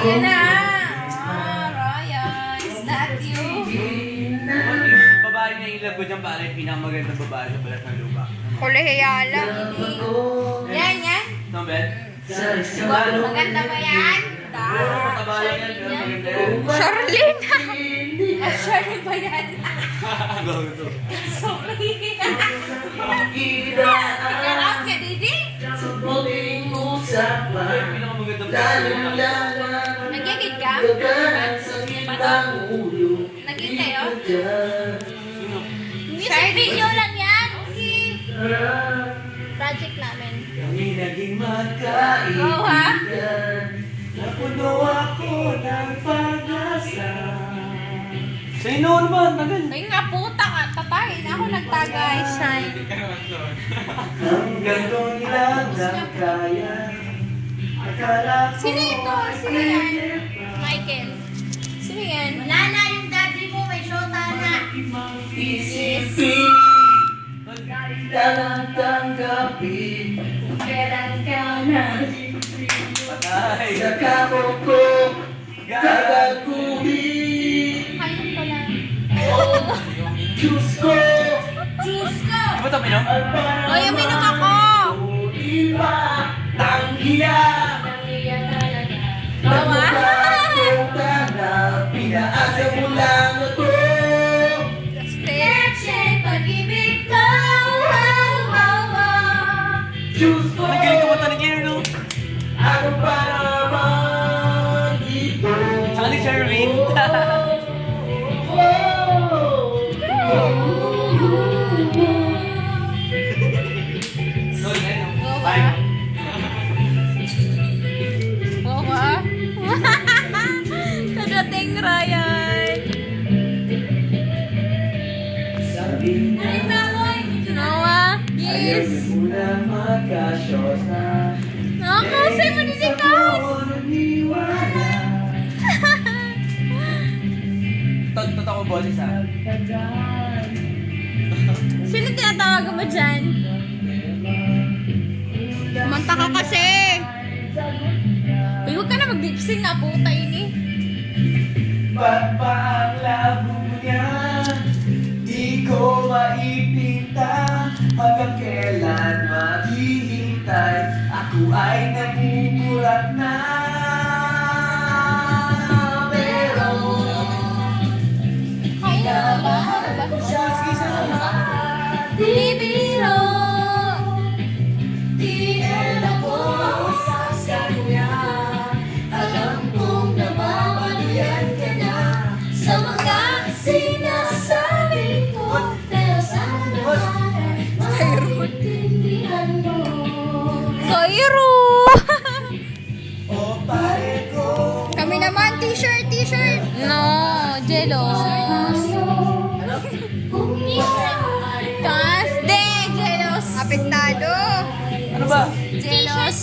Ayan na! Ryan, is that you? Yung babae na ilab ko dyan pare, pinakamagandang babae sa balat ng lupa. Kulehiyala. Yan, yan. No, Ben? Maganda ba yan? Mataba lang yan, pero maganda yan. Charlene. Charlene ba yan? Go, go. Sorry. Ikarap ka, Didi? Pinakamagandang babae. Nagigid ka? Nagigid kayo? Music video lang yan. Project namin. Kami naging Oo, ha? magkaibigan. Napuno ako ng pag-asa. Sa'yo noon ba? Tagal. Ay nga, puta ka. Tatay. Ako nagtagay. Shine. Hanggang doon lang ang kaya. Akala ko Sino ito? Sino yan? Michael. Sino yan? Wala na yung daddy mo, may shota na. isipin. Kailangan tanggapin. Kailan ka na? Patay. Sa kamo ko, Gagaguhin. Hayop pala. Diyos ko. Diyos ko! Di ba ito minom? Oy, uminom ako. Iba. Tanghiya. Nangiyan talaga. Bawa. Pinaasa mo lang ako. Stay. Siya'y pag-ibig ko. Wow, wow, wow. Diyos ko. Nagaling ka ba ni Kira, no? Ano pa naman dito? Saka ni Sherwin. Bye. Oo ba? Kadating Ryan. Sabi Ay, baboy! Noah. Yes. muna magka-short na. Nakakasay mo ni Nikas. Tot ako boses ha. Sino tinatawagan mo dyan? Manta ka kasi. Uy, huwag ka na mag-lip-sync na puta ini. Ba't pa ang labo niya? Di ko maipinta. Hanggang kailan maghihintay? Ako ay nabubulat na. Pero Di biro. Di ako sa kanya. Alam kong namamaluyan ka na sa mga sinasabi ko. Pero sana ay maintindihan mo. Kairo. o pare ko. Kami naman, t-shirt. No, jealous. Kung ikaw ay Kas, de, jealous. Apektado. Ano ba? Jealous.